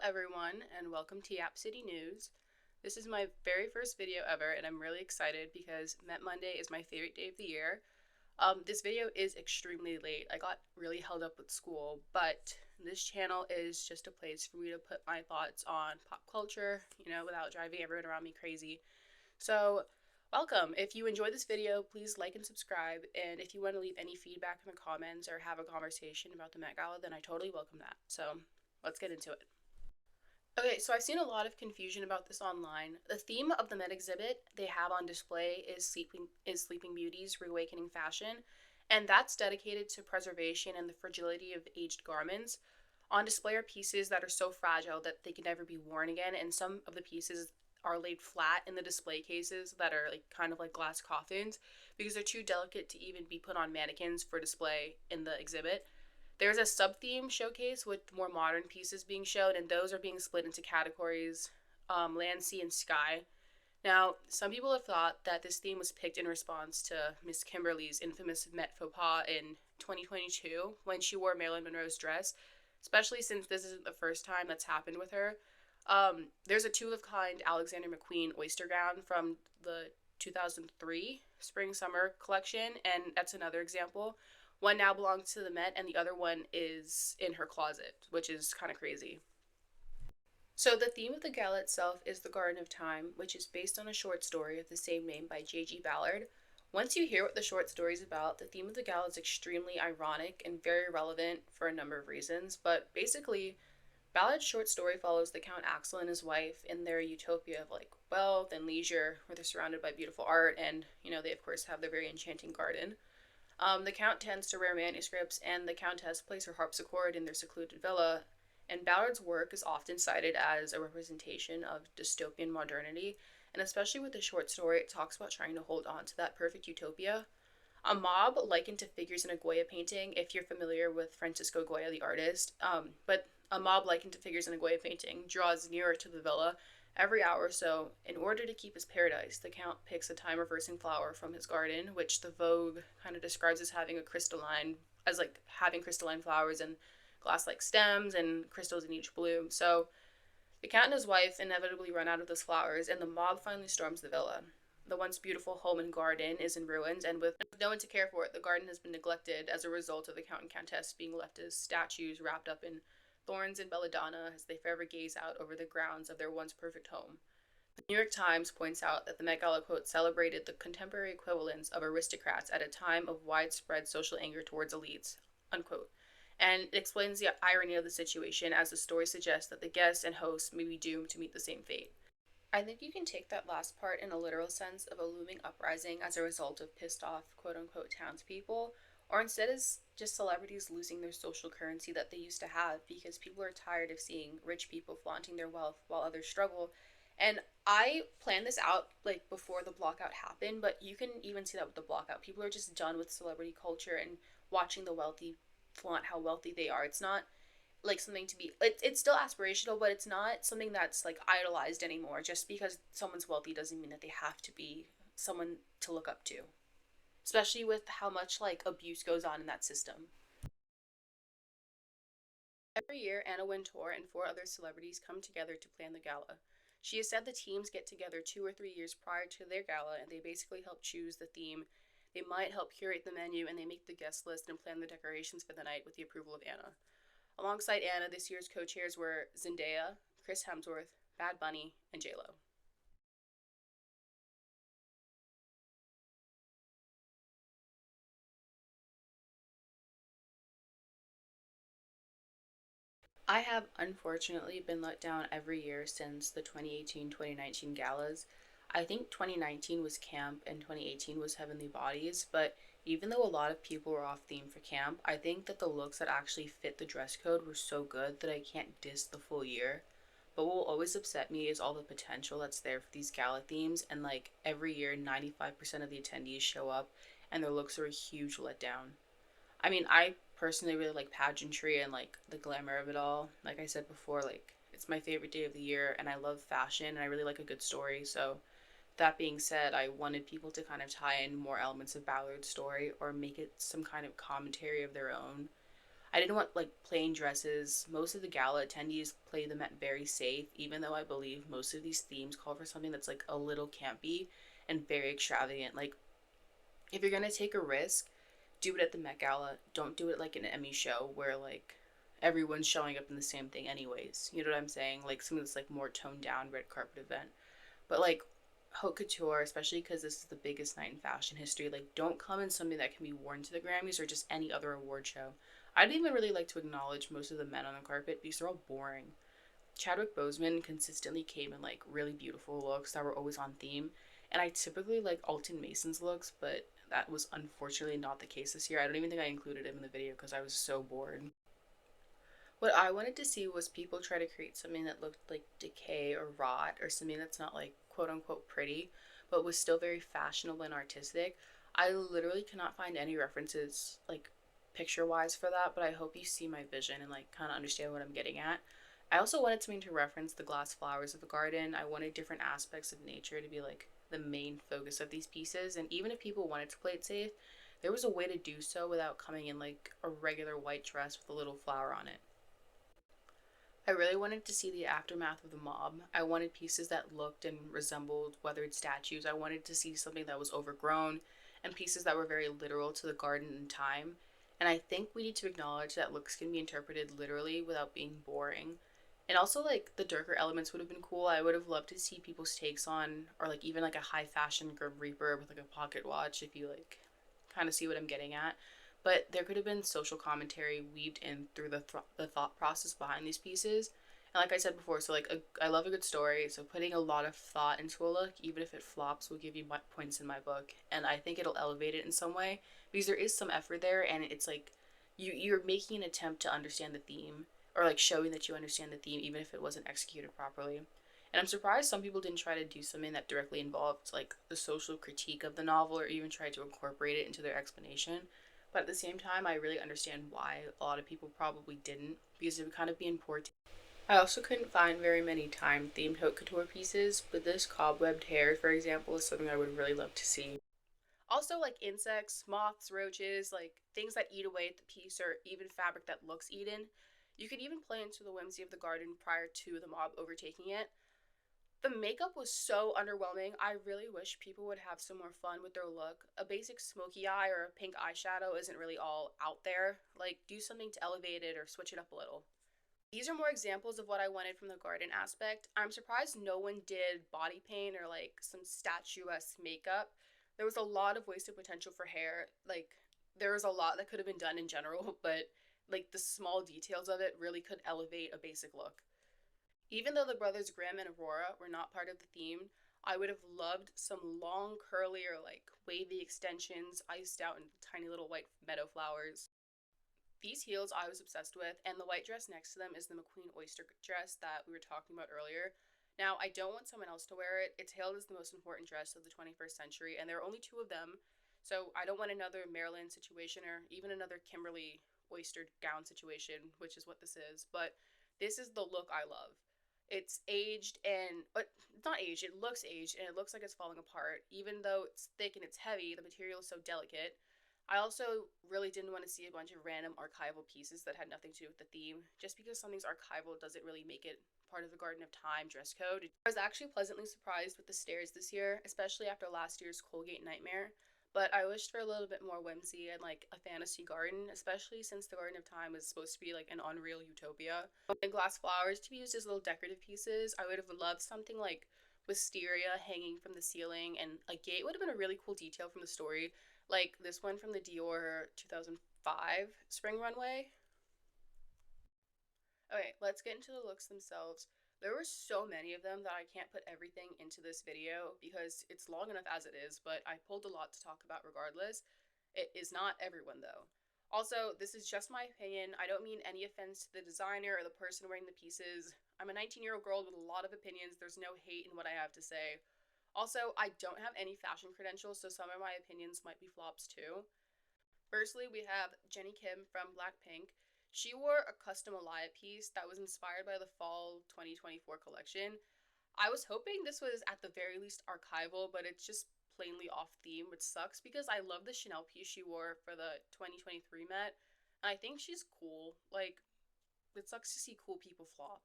everyone, and welcome to Yap City News. This is my very first video ever, and I'm really excited because Met Monday is my favorite day of the year. This video is extremely late. I got really held up with school, but this channel is just a place for me to put my thoughts on pop culture, without driving everyone around me crazy. So, welcome. If you enjoyed this video, please like and subscribe, and if you want to leave any feedback in the comments or have a conversation about the Met Gala, then I totally welcome that. So, let's get into it. Okay, so I've seen a lot of confusion about this online. The theme of the Met exhibit they have on display is Sleeping Beauty's Reawakening Fashion, and that's dedicated to preservation and the fragility of aged garments. On display are pieces that are so fragile that they can never be worn again, and some of the pieces are laid flat in the display cases that are like kind of like glass coffins because they're too delicate to even be put on mannequins for display in the exhibit. There's a sub-theme showcase with more modern pieces being shown, and those are being split into categories land, sea, and sky. Now, some people have thought that this theme was picked in response to Miss Kimberly's infamous Met faux pas in 2022 when she wore Marilyn Monroe's dress, especially since this isn't the first time that's happened with her. There's a two-of-kind Alexander McQueen oyster gown from the 2003 spring-summer collection, and that's another example. One now belongs to the Met, and the other one is in her closet, which is kind of crazy. So, the theme of the gala itself is the Garden of Time, which is based on a short story of the same name by J.G. Ballard. Once you hear what the short story is about, the theme of the gala is extremely ironic and very relevant for a number of reasons, but basically, Ballard's short story follows the Count Axel and his wife in their utopia of like wealth and leisure, where they're surrounded by beautiful art, and they of course have their very enchanting garden. The Count tends to rare manuscripts, and the Countess plays her harpsichord in their secluded villa. And Ballard's work is often cited as a representation of dystopian modernity, and especially with the short story, it talks about trying to hold on to that perfect utopia. A mob likened to figures in a Goya painting, if you're familiar with Francisco Goya, the artist, but a mob likened to figures in a Goya painting draws nearer to the villa every hour or so. In order to keep his paradise, the Count picks a time reversing flower from his garden, which the Vogue kind of describes as having crystalline flowers and glass-like stems and crystals in each bloom. So the Count and his wife inevitably run out of those flowers, and the mob finally storms the villa. The once beautiful home and garden is in ruins, and with no one to care for it, the garden has been neglected as a result of the Count and Countess being left as statues wrapped up in thorns and belladonna as they forever gaze out over the grounds of their once perfect home. The New York Times points out that the Met Gala, quote, celebrated the contemporary equivalents of aristocrats at a time of widespread social anger towards elites, unquote. And it explains the irony of the situation as the story suggests that the guests and hosts may be doomed to meet the same fate. I think you can take that last part in a literal sense of a looming uprising as a result of pissed off, quote unquote, townspeople, or instead as just celebrities losing their social currency that they used to have because people are tired of seeing rich people flaunting their wealth while others struggle. And I planned this out like before the blockout happened, but you can even see that with the blockout. People are just done with celebrity culture and watching the wealthy flaunt how wealthy they are. It's not like something to be it's still aspirational, but it's not something that's like idolized anymore. Just because someone's wealthy doesn't mean that they have to be someone to look up to, especially with how much like abuse goes on in that system. Every year, Anna Wintour and four other celebrities come together to plan the gala. She has said the teams get together 2 or 3 years prior to their gala, and they basically help choose the theme. They might help curate the menu, and they make the guest list and plan the decorations for the night with the approval of Anna. Alongside Anna, this year's co-chairs were Zendaya, Chris Hemsworth, Bad Bunny, and J-Lo. I have unfortunately been let down every year since the 2018 2019 galas. I think 2019 was camp and 2018 was Heavenly Bodies, but even though a lot of people were off theme for camp, I think that the looks that actually fit the dress code were so good that I can't diss the full year. But what will always upset me is all the potential that's there for these gala themes, and like every year, 95% of the attendees show up and their looks are a huge letdown. I mean, I personally really like pageantry and like the glamour of it all. Like I said before, like it's my favorite day of the year and I love fashion and I really like a good story. So, that being said, I wanted people to kind of tie in more elements of Ballard's story or make it some kind of commentary of their own. I didn't want like plain dresses. Most of the gala attendees play the Met very safe, even though I believe most of these themes call for something that's like a little campy and very extravagant. Like, if you're gonna take a risk, do it at the Met Gala. Don't do it like an Emmy show where like everyone's showing up in the same thing anyways. You know what I'm saying? Like something that's like more toned down red carpet event. But like haute couture, especially because this is the biggest night in fashion history, like don't come in something that can be worn to the Grammys or just any other award show. I'd even really like to acknowledge most of the men on the carpet because they're all boring. Chadwick Boseman consistently came in like really beautiful looks that were always on theme, and I typically like Alton Mason's looks, but that was unfortunately not the case this year. I don't even think I included him in the video because I was so bored. What I wanted to see was people try to create something that looked like decay or rot or something that's not like quote unquote pretty, but was still very fashionable and artistic. I literally cannot find any references like picture wise for that, but I hope you see my vision and like kind of understand what I'm getting at. I also wanted something to reference the glass flowers of the garden. I wanted different aspects of nature to be like the main focus of these pieces, and even if people wanted to play it safe, there was a way to do so without coming in like a regular white dress with a little flower on it. I really wanted to see the aftermath of the mob. I wanted pieces that looked and resembled weathered statues. I wanted to see something that was overgrown and pieces that were very literal to the garden and time. And I think we need to acknowledge that looks can be interpreted literally without being boring. And also, like, the darker elements would have been cool. I would have loved to see people's takes on, or like even like a high fashion Grim Reaper with like a pocket watch, if you like kind of see what I'm getting at. But there could have been social commentary weaved in through the thought process behind these pieces. And like I said before, so like I love a good story. So putting a lot of thought into a look, even if it flops, will give you points in my book, and I think it'll elevate it in some way because there is some effort there, and it's like you're making an attempt to understand the theme or like showing that you understand the theme, even if it wasn't executed properly. And I'm surprised some people didn't try to do something that directly involved like the social critique of the novel or even try to incorporate it into their explanation. But at the same time, I really understand why a lot of people probably didn't because it would kind of be in poor taste. I also couldn't find very many time themed haute couture pieces, but this cobwebbed hair, for example, is something I would really love to see. Also, like insects, moths, roaches, like things that eat away at the piece, or even fabric that looks eaten. You could even play into the whimsy of the garden prior to the mob overtaking it. The makeup was so underwhelming. I really wish people would have some more fun with their look. A basic smoky eye or a pink eyeshadow isn't really all out there. Like, do something to elevate it or switch it up a little. These are more examples of what I wanted from the garden aspect. I'm surprised no one did body paint or like some statuesque makeup. There was a lot of wasted potential for hair. Like, there was a lot that could have been done in general, but like the small details of it really could elevate a basic look. Even though the brothers Grimm and Aurora were not part of the theme, I would have loved some long, curly, or like wavy extensions iced out in tiny little white meadow flowers. These heels I was obsessed with, and the white dress next to them is the McQueen oyster dress that we were talking about earlier. Now, I don't want someone else to wear it. It's hailed as the most important dress of the 21st century, and there are only two of them, so I don't want another Marilyn situation or even another Kimberly oyster gown situation, which is what this is. But this is the look I love. It's aged and, but it's not aged, it looks aged and it looks like it's falling apart. Even though it's thick and it's heavy, the material is so delicate. I also really didn't want to see a bunch of random archival pieces that had nothing to do with the theme. Just because something's archival doesn't really make it part of the Garden of Time dress code. I was actually pleasantly surprised with the stairs this year, especially after last year's Colgate Nightmare. But I wished for a little bit more whimsy and like a fantasy garden, especially since the Garden of Time is supposed to be like an unreal utopia. And glass flowers to be used as little decorative pieces. I would have loved something like wisteria hanging from the ceiling, and a gate would have been a really cool detail from the story, like this one from the Dior 2005 spring runway. Okay, let's get into the looks themselves. There were so many of them that I can't put everything into this video because it's long enough as it is, but I pulled a lot to talk about regardless. It is not everyone though. Also, this is just my opinion. I don't mean any offense to the designer or the person wearing the pieces. I'm a 19-year-old girl with a lot of opinions. There's no hate in what I have to say. Also, I don't have any fashion credentials, so some of my opinions might be flops too. Firstly, we have Jennie Kim from Blackpink. She wore a custom Alaya piece that was inspired by the fall 2024 collection. I was hoping this was at the very least archival, but it's just plainly off theme, which sucks because I love the Chanel piece she wore for the 2023 Met. And I think she's cool. Like, it sucks to see cool people flop.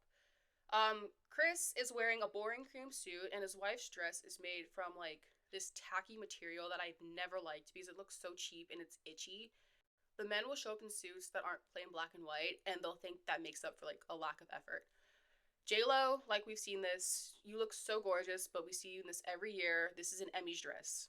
Chris is wearing a boring cream suit, and his wife's dress is made from like this tacky material that I've never liked because it looks so cheap and it's itchy. The men will show up in suits that aren't plain black and white, and they'll think that makes up for like a lack of effort. J Lo, like we've seen this, you look so gorgeous, but we see you in this every year. This is an Emmy's dress.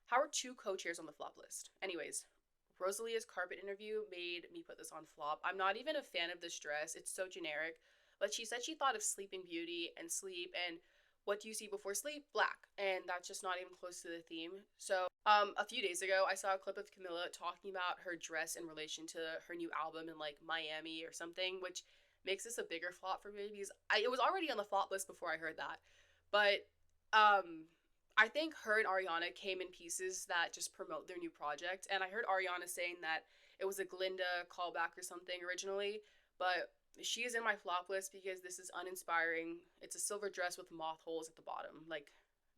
How are two co-chairs on the flop list? Anyways, Rosalia's carpet interview made me put this on flop. I'm not even a fan of this dress. It's so generic. But she said she thought of Sleeping Beauty and sleep and what do you see before sleep? Black. And that's just not even close to the theme. So, a few days ago, I saw a clip of Camilla talking about her dress in relation to her new album in like Miami or something, which makes this a bigger flop for me because it was already on the flop list before I heard that. But I think her and Ariana came in pieces that just promote their new project. And I heard Ariana saying that it was a Glinda callback or something originally, but she is in my flop list because this is uninspiring. It's a silver dress with moth holes at the bottom. Like,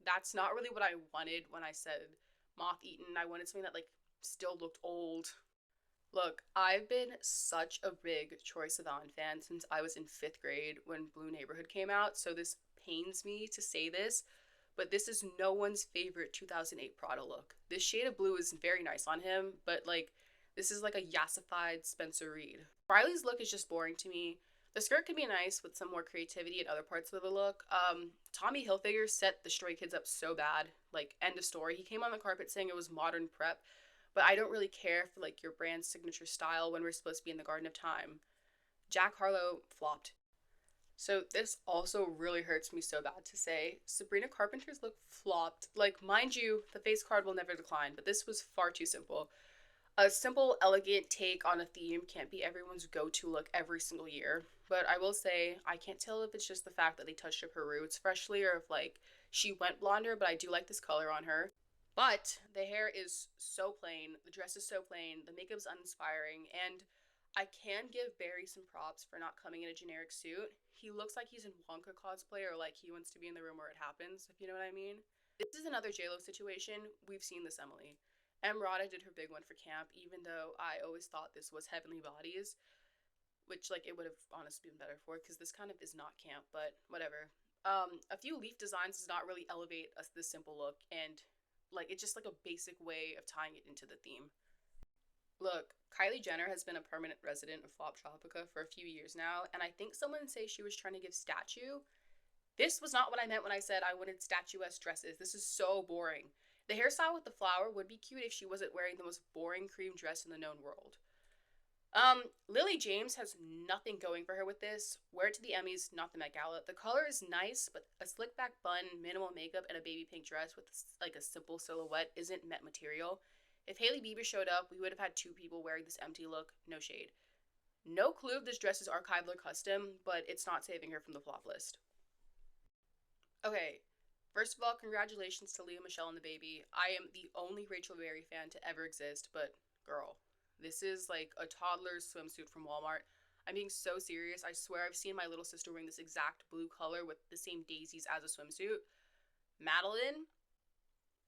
that's not really what I wanted when I said moth eaten. I wanted something that, like, still looked old. Look, I've been such a big Troye Sivan fan since I was in fifth grade when Blue Neighborhood came out, so this pains me to say this, but this is no one's favorite 2008 Prada look. This shade of blue is very nice on him, but like, this is like a yassified Spencer Reid. Riley's look is just boring to me. The skirt could be nice with some more creativity in other parts of the look. Tommy Hilfiger set the Stray Kids up so bad. Like, end of story. He came on the carpet saying it was modern prep, but I don't really care for like your brand's signature style when we're supposed to be in the Garden of Time. Jack Harlow flopped. So this also really hurts me so bad to say. Sabrina Carpenter's look flopped. Like, mind you, the face card will never decline, but this was far too simple. A simple, elegant take on a theme can't be everyone's go-to look every single year. But I will say, I can't tell if it's just the fact that they touched up her roots freshly or if like she went blonder, but I do like this color on her. But the hair is so plain, the dress is so plain, the makeup's uninspiring, and I can give Barry some props for not coming in a generic suit. He looks like he's in Wonka cosplay or like he wants to be in the room where it happens, if you know what I mean. This is another JLo situation. We've seen this, Emily. Rada did her big one for camp, even though I always thought this was Heavenly Bodies, which like it would have honestly been better for because this kind of is not camp, but whatever. A few leaf designs does not really elevate us this simple look, and like it's just like a basic way of tying it into the theme. Look, Kylie Jenner has been a permanent resident of Flop Tropica for a few years now, and I think someone say she was trying to give statue. This was not what I meant when I said I wanted statuesque dresses. This is so boring. The hairstyle with the flower would be cute if she wasn't wearing the most boring cream dress in the known world. Lily James has nothing going for her with this. Wear it to the Emmys, not the Met Gala. The color is nice, but a slick back bun, minimal makeup, and a baby pink dress with like a simple silhouette isn't Met material. If Hailey Bieber showed up, we would have had two people wearing this empty look, no shade. No clue if this dress is archival or custom, but it's not saving her from the flop list. Okay, first of all, congratulations to Leah Michelle and the baby. I am the only Rachel Berry fan to ever exist, but girl, this is like a toddler's swimsuit from Walmart. I'm being so serious. I swear I've seen my little sister wearing this exact blue color with the same daisies as a swimsuit. Madeline,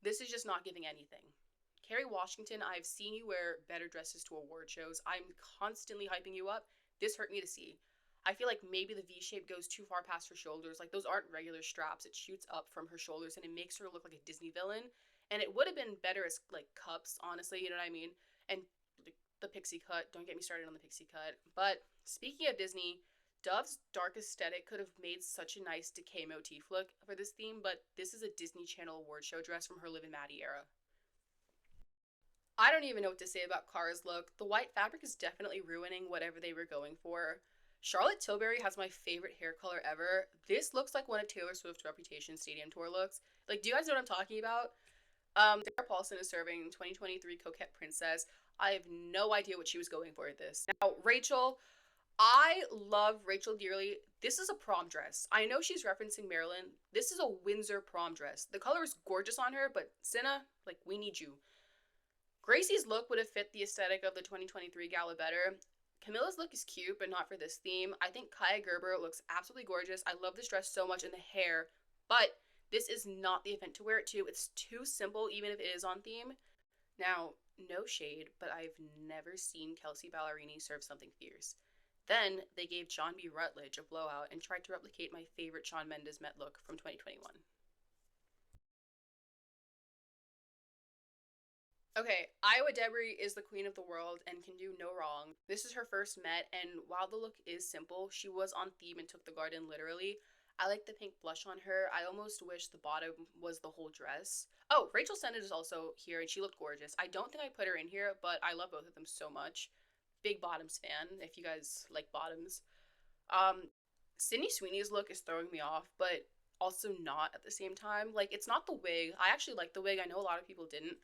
this is just not giving anything. Kerry Washington, I've seen you wear better dresses to award shows. I'm constantly hyping you up. This hurt me to see. I feel like maybe the V shape goes too far past her shoulders. Like, those aren't regular straps. It shoots up from her shoulders and it makes her look like a Disney villain. And it would have been better as, like, cups, honestly, you know what I mean? And the pixie cut, don't get me started on the pixie cut. But speaking of Disney, Dove's dark aesthetic could have made such a nice decay motif look for this theme, but this is a Disney Channel award show dress from her Liv and Maddie era. I don't even know what to say about Cara's look. The white fabric is definitely ruining whatever they were going for. Charlotte Tilbury has my favorite hair color ever. This looks like one of Taylor Swift's Reputation Stadium Tour looks. Like, do you guys know what I'm talking about? Sarah Paulson is serving 2023 Coquette Princess. I have no idea what she was going for at this. Now, Rachel, I love Rachel dearly. This is a prom dress. I know she's referencing Marilyn. This is a Windsor prom dress. The color is gorgeous on her, but Cinna, like, we need you. Gracie's look would have fit the aesthetic of the 2023 gala better. Camilla's look is cute, but not for this theme. I think Kaya Gerber looks absolutely gorgeous. I love this dress so much and the hair, but this is not the event to wear it to. It's too simple, even if it is on theme. Now, no shade, but I've never seen Kelsey Ballerini serve something fierce. Then they gave John B. Rutledge a blowout and tried to replicate my favorite Shawn Mendes Met look from 2021. Okay, Iowa Debris is the queen of the world and can do no wrong. This is her first Met, and while the look is simple, she was on theme and took the garden literally. I like the pink blush on her. I almost wish the bottom was the whole dress. Oh, Rachel Sennett is also here, and she looked gorgeous. I don't think I put her in here, but I love both of them so much. Big bottoms fan, if you guys like bottoms. Um, Sydney Sweeney's look is throwing me off, but also not at the same time. Like, it's not the wig. I actually like the wig. I know a lot of people didn't.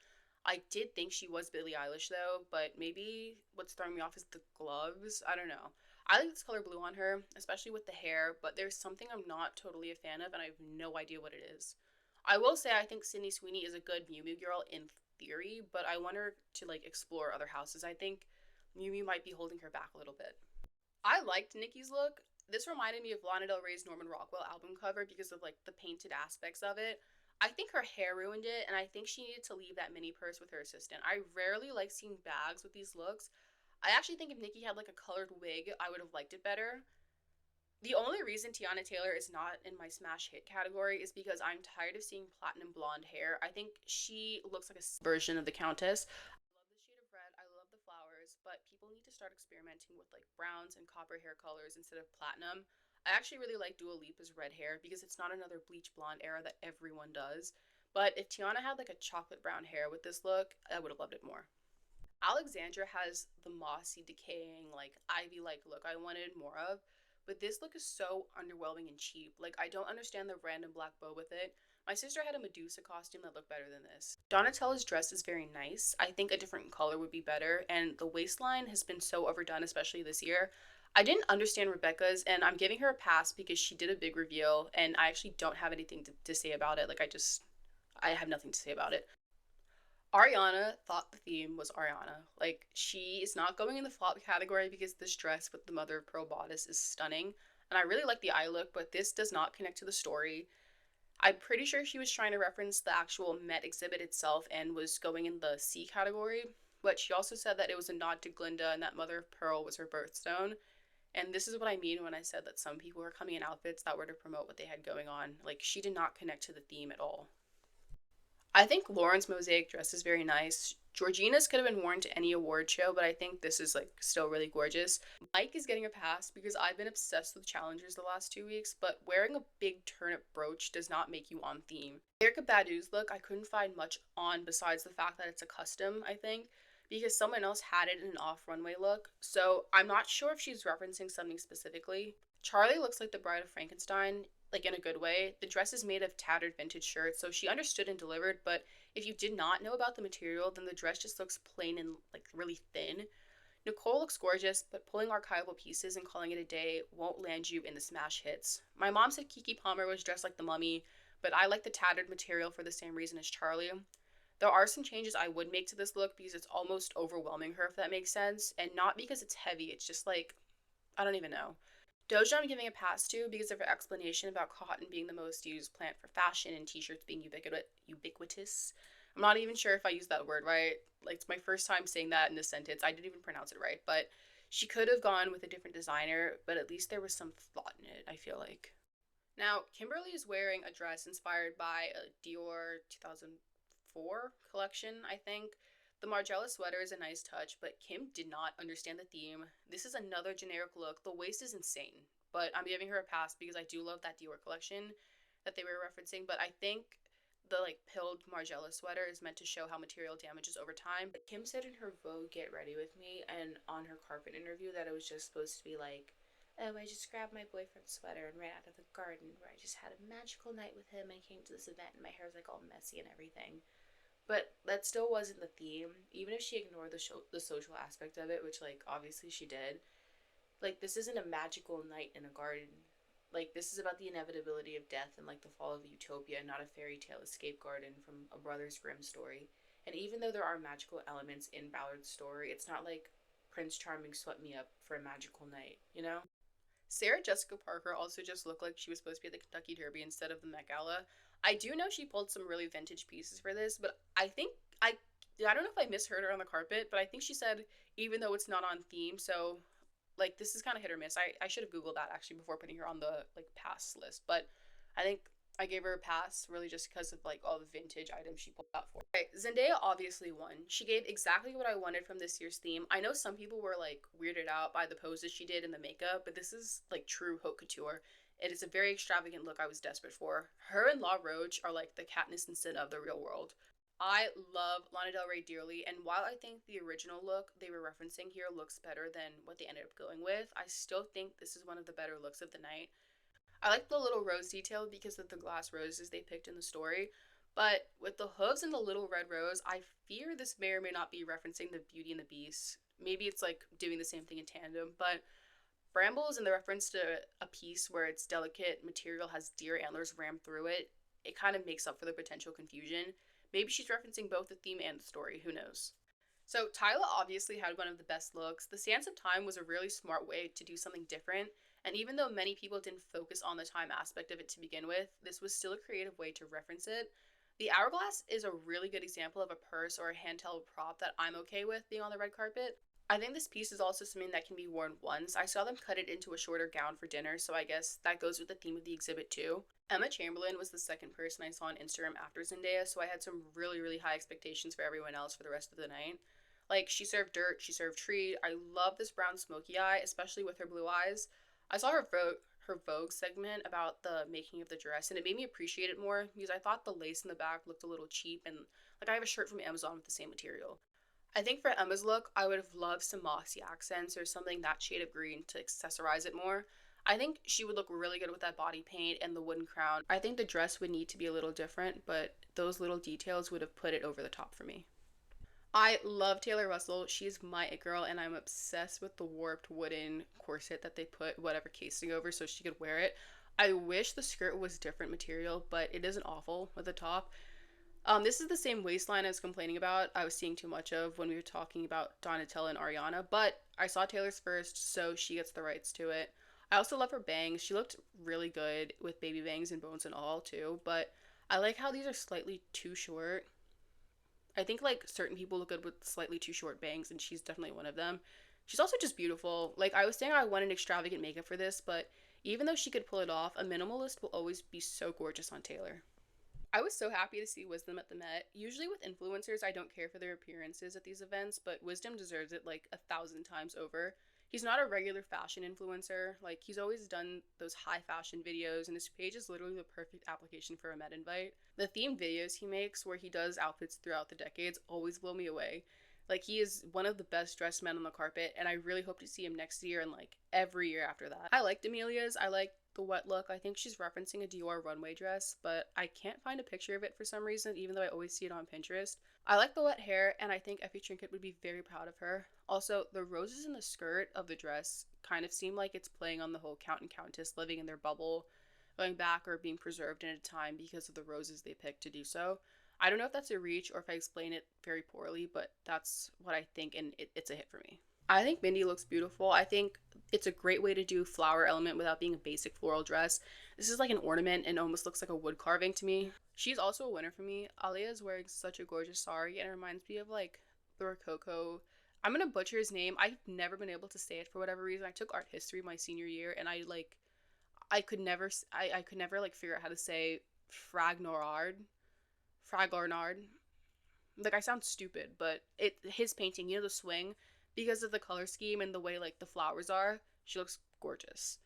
I did think she was Billie Eilish though, but maybe what's throwing me off is the gloves. I don't know. I like this color blue on her, especially with the hair, but there's something I'm not totally a fan of, and I have no idea what it is. I will say I think Sydney Sweeney is a good Mew Mew girl in theory, but I want her to like explore other houses. I think Mew Mew might be holding her back a little bit. I liked Nikki's look. This reminded me of Lana Del Rey's Norman Rockwell album cover because of like the painted aspects of it. I think her hair ruined it, and I think she needed to leave that mini purse with her assistant. I rarely like seeing bags with these looks. I actually think if Nikki had like a colored wig, I would have liked it better. The only reason Tiana Taylor is not in my smash hit category is because I'm tired of seeing platinum blonde hair. I think she looks like a version of the Countess. I love the shade of red. I love the flowers, but people need to start experimenting with like browns and copper hair colors instead of platinum. I actually really like Dua Lipa's red hair because it's not another bleach blonde era that everyone does. But if Tiana had like a chocolate brown hair with this look, I would have loved it more. Alexandra has the mossy, decaying, like ivy like look I wanted more of, but this look is so underwhelming and cheap. Like, I don't understand the random black bow with it. My sister had a Medusa costume that looked better than this. Donatella's dress is very nice. I think a different color would be better, and the waistline has been so overdone, especially this year. I didn't understand Rebecca's, and I'm giving her a pass because she did a big reveal, and I actually don't have anything to say about it. Like, I have nothing to say about it. Ariana thought the theme was Ariana. Like, she is not going in the flop category because this dress with the mother of pearl bodice is stunning. And I really like the eye look, but this does not connect to the story. I'm pretty sure she was trying to reference the actual Met exhibit itself and was going in the C category. But she also said that it was a nod to Glinda and that mother of pearl was her birthstone. And this is what I mean when I said that some people were coming in outfits that were to promote what they had going on. Like, she did not connect to the theme at all. I think Lauren's mosaic dress is very nice. Georgina's could have been worn to any award show, but I think this is like still really gorgeous. Mike is getting a pass because I've been obsessed with challengers the last 2 weeks, but wearing a big turnip brooch does not make you on theme. Erica Badu's look, I couldn't find much on besides the fact that it's a custom, I think, because someone else had it in an off runway look, so I'm not sure if she's referencing something specifically. Charlie looks like the Bride of Frankenstein, like in a good way. The dress is made of tattered vintage shirts, so she understood and delivered, but if you did not know about the material, then the dress just looks plain and like really thin. Nicole looks gorgeous, but pulling archival pieces and calling it a day won't land you in the smash hits. My mom said Kiki Palmer was dressed like the mummy, but I like the tattered material for the same reason as Charlie. There are some changes I would make to this look because it's almost overwhelming her, if that makes sense, and not because it's heavy, it's just like, I don't even know. Doja I'm giving a pass to because of her explanation about cotton being the most used plant for fashion and t-shirts being ubiquitous. I'm not even sure if I used that word right. Like, it's my first time saying that in a sentence. I didn't even pronounce it right, but she could have gone with a different designer, but at least there was some thought in it, I feel like. Now, Kimberly is wearing a dress inspired by a Dior 2004 collection, I think. The Margiela sweater is a nice touch, but Kim did not understand the theme. This is another generic look. The waist is insane, but I'm giving her a pass because I do love that Dior collection that they were referencing, but I think the like pilled Margiela sweater is meant to show how material damages over time. But Kim said in her Vogue Get Ready With Me and on her carpet interview that it was just supposed to be like, oh, I just grabbed my boyfriend's sweater and ran out of the garden where I just had a magical night with him. I came to this event and my hair was like all messy and everything. But that still wasn't the theme. Even if she ignored the social aspect of it, which like obviously she did, like this isn't a magical night in a garden. Like this is about the inevitability of death and like the fall of utopia, not a fairy tale escape garden from a Brothers Grimm story. And even though there are magical elements in Ballard's story, it's not like Prince Charming swept me up for a magical night, you know? Sarah Jessica Parker also just looked like she was supposed to be at the Kentucky Derby instead of the Met Gala. I do know she pulled some really vintage pieces for this, but I think I Yeah, I don't know if I misheard her on the carpet, but I think she said even though it's not on theme, so like this is kind of hit or miss. I should have googled that actually before putting her on the like pass list, but I think I gave her a pass really just because of like all the vintage items she pulled out for. Okay, Zendaya obviously won. She gave exactly what I wanted from this year's theme. I know some people were like weirded out by the poses she did and the makeup, but this is like true haute couture. It is a very extravagant look I was desperate for. Her and La Roche are like the Katniss and Sin of the real world. I love Lana Del Rey dearly, and while I think the original look they were referencing here looks better than what they ended up going with, I still think this is one of the better looks of the night. I like the little rose detail because of the glass roses they picked in the story, but with the hooves and the little red rose, I fear this may or may not be referencing the Beauty and the Beast. Maybe it's like doing the same thing in tandem, but brambles and the reference to a piece where its delicate material has deer antlers rammed through it, it kind of makes up for the potential confusion. Maybe she's referencing both the theme and the story, who knows? So Tyla obviously had one of the best looks. The Sands of Time was a really smart way to do something different, and even though many people didn't focus on the time aspect of it to begin with, this was still a creative way to reference it. The hourglass is a really good example of a purse or a handheld prop that I'm okay with being on the red carpet. I think this piece is also something that can be worn once. I saw them cut it into a shorter gown for dinner, so I guess that goes with the theme of the exhibit too. Emma Chamberlain was the second person I saw on Instagram after Zendaya, so I had some really, really high expectations for everyone else for the rest of the night. Like, she served dirt, she served tree. I love this brown smoky eye, especially with her blue eyes. I saw her Vogue segment about the making of the dress, and it made me appreciate it more because I thought the lace in the back looked a little cheap, and like I have a shirt from Amazon with the same material. I think for Emma's look, I would have loved some moxie accents or something that shade of green to accessorize it more. I think she would look really good with that body paint and the wooden crown. I think the dress would need to be a little different, but those little details would have put it over the top for me. I love Taylor Russell. She's my it girl, and I'm obsessed with the warped wooden corset that they put whatever casing over so she could wear it. I wish the skirt was different material, but it isn't awful with the top. This is the same waistline I was complaining about. I was seeing too much of when we were talking about Donatella and Ariana, but I saw Taylor's first, so she gets the rights to it. I also love her bangs. She looked really good with baby bangs and bones and all, too, but I like how these are slightly too short. I think like certain people look good with slightly too short bangs, and she's definitely one of them. She's also just beautiful. Like I was saying, I wanted extravagant makeup for this, but even though she could pull it off, a minimalist will always be so gorgeous on Taylor. I was so happy to see Wisdom at the Met. Usually with influencers, I don't care for their appearances at these events, but Wisdom deserves it like 1,000 times over. He's not a regular fashion influencer. Like, he's always done those high fashion videos, and his page is literally the perfect application for a Met invite. The themed videos he makes, where he does outfits throughout the decades, always blow me away. Like, he is one of the best dressed men on the carpet, and I really hope to see him next year and like every year after that. I liked Amelia's. I like the wet look. I think she's referencing a Dior runway dress, but I can't find a picture of it for some reason, even though I always see it on Pinterest. I like the wet hair, and I think Effie Trinket would be very proud of her. Also, the roses in the skirt of the dress kind of seem like it's playing on the whole Count and Countess living in their bubble, going back or being preserved in a time because of the roses they picked to do so. I don't know if that's a reach or if I explain it very poorly, but that's what I think, and it's a hit for me. I think Mindy looks beautiful. I think it's a great way to do flower element without being a basic floral dress. This is like an ornament and almost looks like a wood carving to me. She's also a winner for me. Alia is wearing such a gorgeous sari, and it reminds me of like the Rococo. I'm gonna butcher his name. I've never been able to say it for whatever reason. I took art history my senior year, and I could never like figure out how to say Fragnard. Fragarnard. Like I sound stupid, but his painting, you know, the swing, because of the color scheme and the way like the flowers are, she looks gorgeous.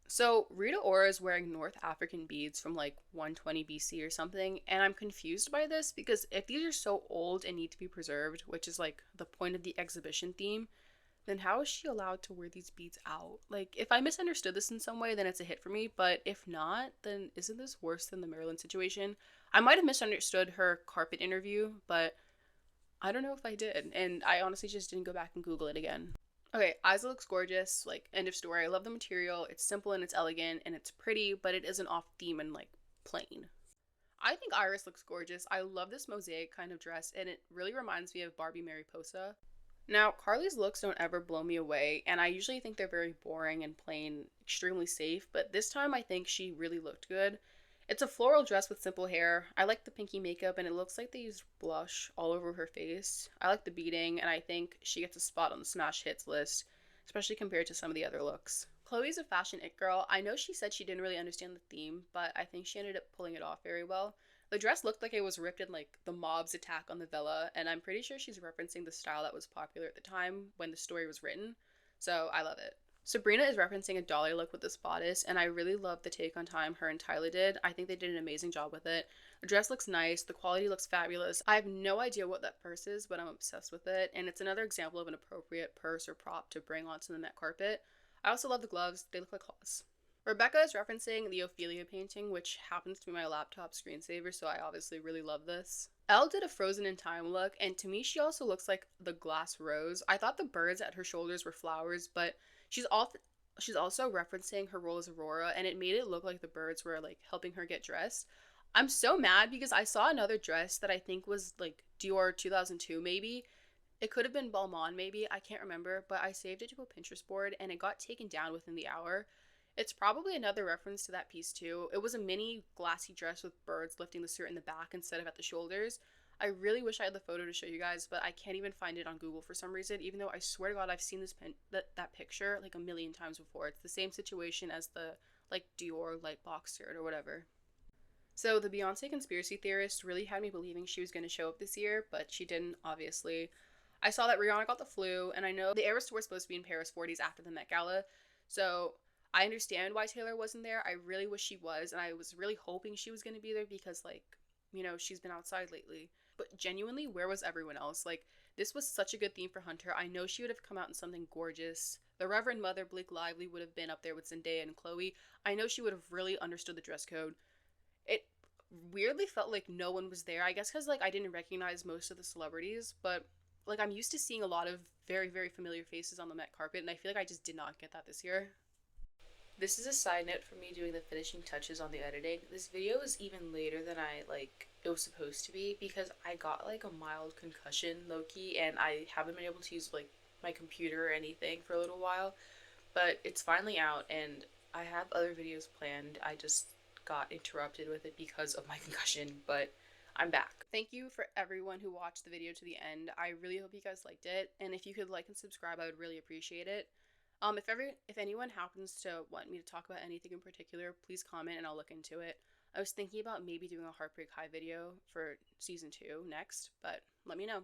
So Rita Ora is wearing North African beads from like 120 BC or something, and I'm confused by this because if these are so old and need to be preserved, which is like the point of the exhibition theme, then how is she allowed to wear these beads out? Like, if I misunderstood this in some way, then it's a hit for me, but if not, then isn't this worse than the Maryland situation? I might have misunderstood her carpet interview, but I don't know if I did, and I honestly just didn't go back and Google it again. Okay, Isa looks gorgeous, like, end of story. I love the material. It's simple and it's elegant and it's pretty, but it isn't off theme and, like, plain. I think Iris looks gorgeous. I love this mosaic kind of dress, and it really reminds me of Barbie Mariposa. Now, Carly's looks don't ever blow me away, and I usually think they're very boring and plain, extremely safe, but this time I think she really looked good. It's a floral dress with simple hair. I like the pinky makeup, and it looks like they used blush all over her face. I like the beading, and I think she gets a spot on the smash hits list, especially compared to some of the other looks. Chloe's a fashion it girl. I know she said she didn't really understand the theme, but I think she ended up pulling it off very well. The dress looked like it was ripped in like the mob's attack on the villa, and I'm pretty sure she's referencing the style that was popular at the time when the story was written. So I love it. Sabrina is referencing a dolly look with this bodice, and I really love the take on time her and Tyler did. I think they did an amazing job with it. The dress looks nice, the quality looks fabulous. I have no idea what that purse is, but I'm obsessed with it, and it's another example of an appropriate purse or prop to bring onto the Met carpet. I also love the gloves, they look like claws. Rebecca is referencing the Ophelia painting, which happens to be my laptop screensaver, so I obviously really love this. Elle did a frozen in time look, and to me, she also looks like the glass rose. I thought the birds at her shoulders were flowers, but she's all she's also referencing her role as Aurora, and it made it look like the birds were like helping her get dressed. I'm so mad because I saw another dress that I think was like Dior 2002 maybe. It could have been Balmain maybe, I can't remember, but I saved it to a Pinterest board and it got taken down within the hour. It's probably another reference to that piece too. It was a mini glassy dress with birds lifting the skirt in the back instead of at the shoulders. I really wish I had the photo to show you guys, but I can't even find it on Google for some reason, even though I swear to God I've seen that picture like a million times before. It's the same situation as the like Dior light box skirt or whatever. So the Beyonce conspiracy theorist really had me believing she was going to show up this year, but she didn't, obviously. I saw that Rihanna got the flu, and I know the Eras Tour was supposed to be in Paris 40s after the Met Gala, so I understand why Taylor wasn't there. I really wish she was, and I was really hoping she was going to be there because, like, she's been outside lately. But genuinely, where was everyone else? Like, this was such a good theme for Hunter. I know she would have come out in something gorgeous. The Reverend Mother, Blake Lively, would have been up there with Zendaya and Chloe. I know she would have really understood the dress code. It weirdly felt like no one was there. I guess because like I didn't recognize most of the celebrities, but like I'm used to seeing a lot of very very familiar faces on the Met carpet, and I feel like I just did not get that this year. This is a side note for me doing the finishing touches on the editing. This video is even later than I like it was supposed to be because I got like a mild concussion low key, and I haven't been able to use like my computer or anything for a little while, but it's finally out and I have other videos planned. I just got interrupted with it because of my concussion, but I'm back. Thank you for everyone who watched the video to the end. I really hope you guys liked it, and if you could like and subscribe, I would really appreciate it. If anyone happens to want me to talk about anything in particular, please comment and I'll look into it. I was thinking about maybe doing a Heartbreak High video for season 2 next, but let me know.